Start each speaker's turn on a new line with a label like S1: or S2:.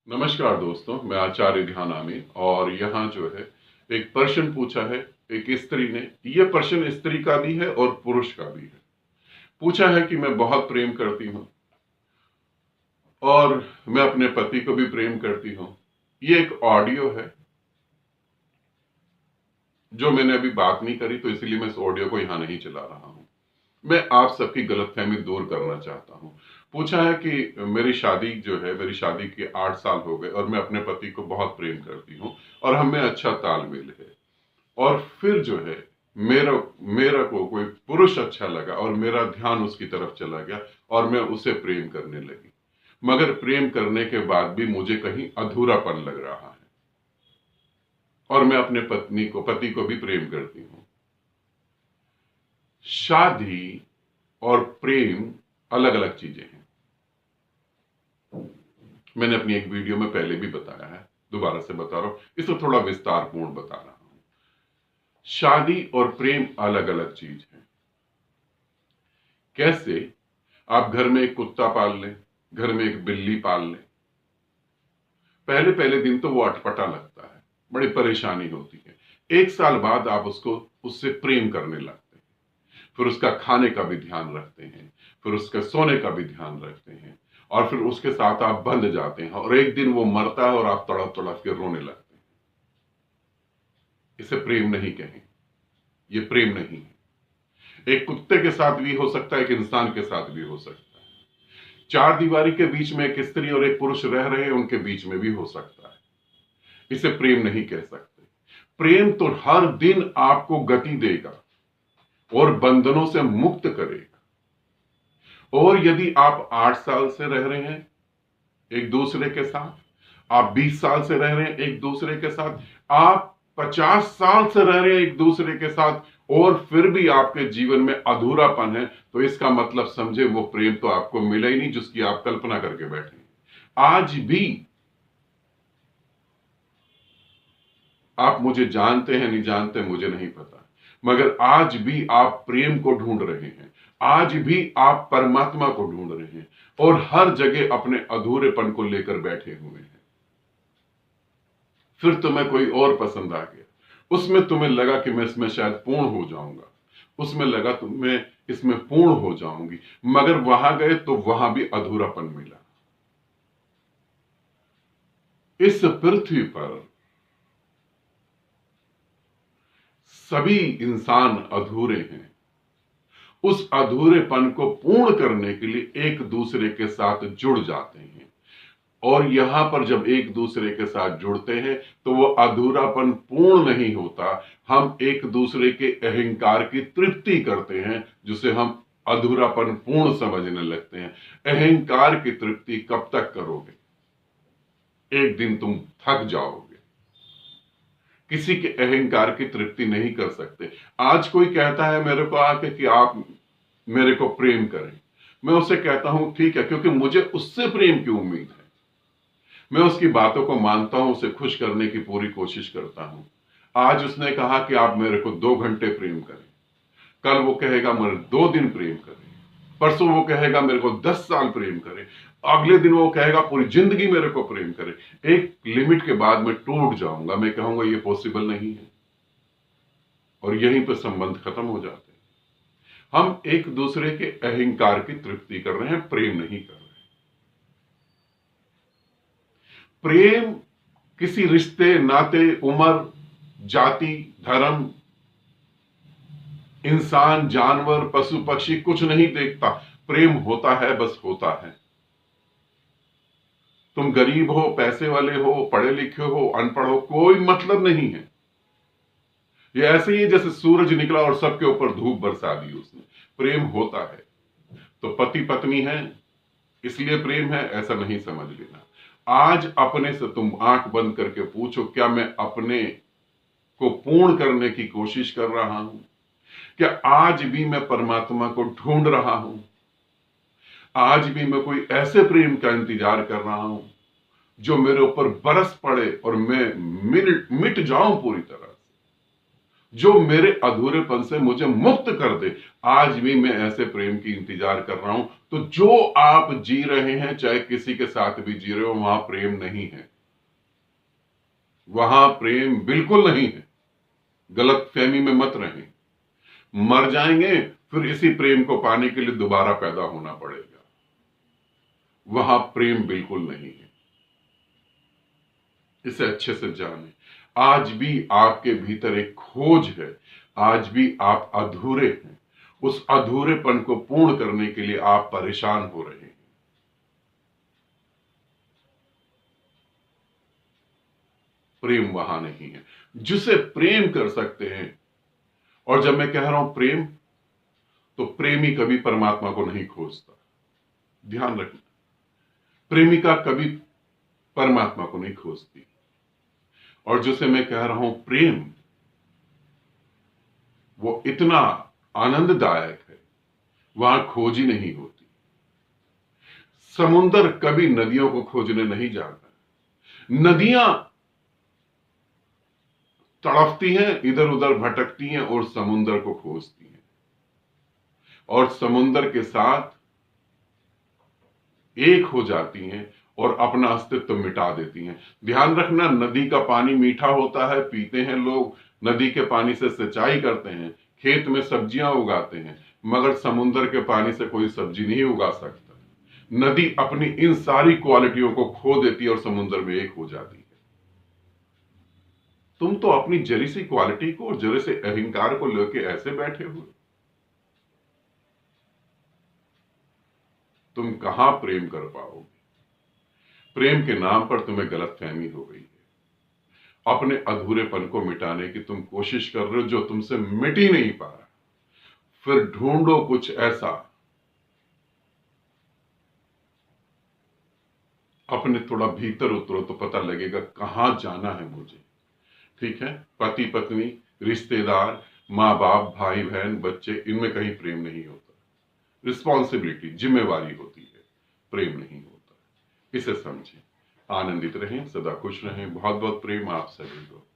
S1: नमस्कार दोस्तों, मैं आचार्य ध्यानामी और यहाँ जो है एक प्रश्न पूछा है एक स्त्री ने। ये प्रश्न स्त्री का भी है और पुरुष का भी है। पूछा है कि मैं बहुत प्रेम करती हूँ और मैं अपने पति को भी प्रेम करती हूँ। ये एक ऑडियो है जो मैंने अभी बात नहीं करी, तो इसलिए मैं इस ऑडियो को यहाँ नहीं चला रहा हूँ। मैं आप सबकी गलतफहमी दूर करना चाहता हूँ। पूछा है कि मेरी शादी जो है, मेरी शादी के 8 साल हो गए और मैं अपने पति को बहुत प्रेम करती हूँ और हमें अच्छा तालमेल है। और फिर जो है मेरा मेरा को कोई पुरुष अच्छा लगा और मेरा ध्यान उसकी तरफ चला गया और मैं उसे प्रेम करने लगी। मगर प्रेम करने के बाद भी मुझे कहीं अधूरापन लग रहा है और मैं अपने पति को भी प्रेम करती हूँ। शादी और प्रेम अलग अलग चीजें हैं। मैंने अपनी एक वीडियो में पहले भी बताया है, दोबारा से बता रहा हूं, इसको थोड़ा विस्तार पूर्ण बता रहा हूं। शादी और प्रेम अलग अलग चीज है। कैसे? आप घर में एक कुत्ता पाल लें, घर में एक बिल्ली पाल लें। पहले पहले दिन तो वो अटपटा लगता है, बड़ी परेशानी होती है। 1 साल बाद आप उससे प्रेम करने लगते हैं। फिर उसका खाने का भी ध्यान रखते हैं, फिर उसके सोने का भी ध्यान रखते हैं और फिर उसके साथ आप बंध जाते हैं और एक दिन वो मरता है और आप तड़प तड़प के रोने लगते हैं। इसे प्रेम नहीं कहें, ये प्रेम नहीं है। एक कुत्ते के साथ भी हो सकता है, एक इंसान के साथ भी हो सकता है। 4 दीवारी के बीच में एक स्त्री और एक पुरुष रह रहे हैं, उनके बीच में भी हो सकता है। इसे प्रेम नहीं कह सकते। प्रेम तो हर दिन आपको गति देगा और बंधनों से मुक्त करेगा। और यदि आप 8 साल से रह रहे हैं एक दूसरे के साथ, आप 20 साल से रह रहे हैं एक दूसरे के साथ, आप 50 साल से रह रहे हैं एक दूसरे के साथ और फिर भी आपके जीवन में अधूरापन है, तो इसका मतलब समझे वो प्रेम तो आपको मिला ही नहीं जिसकी आप कल्पना करके बैठे हैं। आज भी आप मुझे जानते हैं नहीं जानते मुझे नहीं पता, मगर आज भी आप प्रेम को ढूंढ रहे हैं। आज भी आप परमात्मा को ढूंढ रहे हैं और हर जगह अपने अधूरेपन को लेकर बैठे हुए हैं। फिर तुम्हें कोई और पसंद आ गया, उसमें तुम्हें लगा कि मैं इसमें शायद पूर्ण हो जाऊंगा, उसमें लगा तुम्हें इसमें पूर्ण हो जाऊंगी, मगर वहां गए तो वहां भी अधूरापन मिला। इस पृथ्वी पर सभी इंसान अधूरे हैं। उस अधूरेपन को पूर्ण करने के लिए एक दूसरे के साथ जुड़ जाते हैं और यहां पर जब एक दूसरे के साथ जुड़ते हैं तो वो अधूरापन पूर्ण नहीं होता। हम एक दूसरे के अहंकार की तृप्ति करते हैं, जिसे हम अधूरापन पूर्ण समझने लगते हैं। अहंकार की तृप्ति कब तक करोगे? एक दिन तुम थक जाओगे। किसी के अहंकार की तृप्ति नहीं कर सकते। आज कोई कहता है मेरे को आके कि आप मेरे को प्रेम करें, मैं उससे कहता हूं ठीक है, क्योंकि मुझे उससे प्रेम की उम्मीद है। मैं उसकी बातों को मानता हूं, उसे खुश करने की पूरी कोशिश करता हूं। आज उसने कहा कि आप मेरे को 2 घंटे प्रेम करें, कल वो कहेगा मेरे 2 दिन प्रेम करें, परसों वो कहेगा मेरे को 10 साल प्रेम करें, अगले दिन वो कहेगा पूरी जिंदगी मेरे को प्रेम करें। एक लिमिट के बाद मैं टूट जाऊंगा, मैं कहूंगा ये पॉसिबल नहीं है और यहीं पर संबंध खत्म हो जाते हैं। हम एक दूसरे के अहंकार की तृप्ति कर रहे हैं, प्रेम नहीं कर रहे। प्रेम किसी रिश्ते, नाते, उम्र, जाति, धर्म, इंसान, जानवर, पशु पक्षी कुछ नहीं देखता। प्रेम होता है, बस होता है। तुम गरीब हो, पैसे वाले हो, पढ़े लिखे हो, अनपढ़ हो, कोई मतलब नहीं है। ये ऐसे ही जैसे सूरज निकला और सबके ऊपर धूप बरसा दी उसने। प्रेम होता है तो पति पत्नी है इसलिए प्रेम है, ऐसा नहीं समझ लेना। आज अपने से तुम आंख बंद करके पूछो, क्या मैं अपने को पूर्ण करने की कोशिश कर रहा हूं? क्या आज भी मैं परमात्मा को ढूंढ रहा हूं? आज भी मैं कोई ऐसे प्रेम का इंतजार कर रहा हूं जो मेरे ऊपर बरस पड़े और मैं मिट जाऊं पूरी तरह से, जो मेरे अधूरेपन से मुझे मुक्त कर दे। आज भी मैं ऐसे प्रेम की इंतजार कर रहा हूं। तो जो आप जी रहे हैं, चाहे किसी के साथ भी जी रहे हो, वहां प्रेम नहीं है, वहां प्रेम बिल्कुल नहीं है। गलत फहमी में मत रहें। मर जाएंगे, फिर इसी प्रेम को पाने के लिए दोबारा पैदा होना पड़ेगा। वहां प्रेम बिल्कुल नहीं है, इसे अच्छे से जाने। आज भी आपके भीतर एक खोज है, आज भी आप अधूरे हैं। उस अधूरेपन को पूर्ण करने के लिए आप परेशान हो रहे हैं। प्रेम वहां नहीं है। जिसे प्रेम कर सकते हैं, और जब मैं कह रहा हूं प्रेम, तो प्रेमी कभी परमात्मा को नहीं खोजता, ध्यान रखना। प्रेमिका कभी परमात्मा को नहीं खोजती। और जिसे मैं कह रहा हूं प्रेम, वो इतना आनंददायक है, वहां खोज ही नहीं होती। समुंदर कभी नदियों को खोजने नहीं जाता। नदियां तड़पती हैं, इधर उधर भटकती हैं और समुंदर को खोजती हैं, और समुंदर के साथ एक हो जाती हैं और अपना अस्तित्व मिटा देती हैं। ध्यान रखना, नदी का पानी मीठा होता है, पीते हैं लोग, नदी के पानी से सिंचाई करते हैं, खेत में सब्जियां उगाते हैं, मगर समुंदर के पानी से कोई सब्जी नहीं उगा सकता। नदी अपनी इन सारी क्वालिटियों को खो देती है और समुंदर में एक हो जाती है। तुम तो अपनी जरी सी क्वालिटी को और जरी से अहंकार को लेके ऐसे बैठे हुए, तुम कहां प्रेम कर पाओगे? प्रेम के नाम पर तुम्हें गलतफहमी हो गई है। अपने अधूरेपन को मिटाने की तुम कोशिश कर रहे हो जो तुमसे मिट ही नहीं पा रहा। फिर ढूंढो कुछ ऐसा, अपने थोड़ा भीतर उतरो तो पता लगेगा कहां जाना है मुझे। ठीक है, पति पत्नी, रिश्तेदार, माँ बाप, भाई बहन, बच्चे, इनमें कहीं प्रेम नहीं होता। रिस्पॉन्सिबिलिटी, जिम्मेवारी होती है, प्रेम नहीं होता। इसे समझें। आनंदित रहें, सदा खुश रहें। बहुत बहुत प्रेम आप सभी को।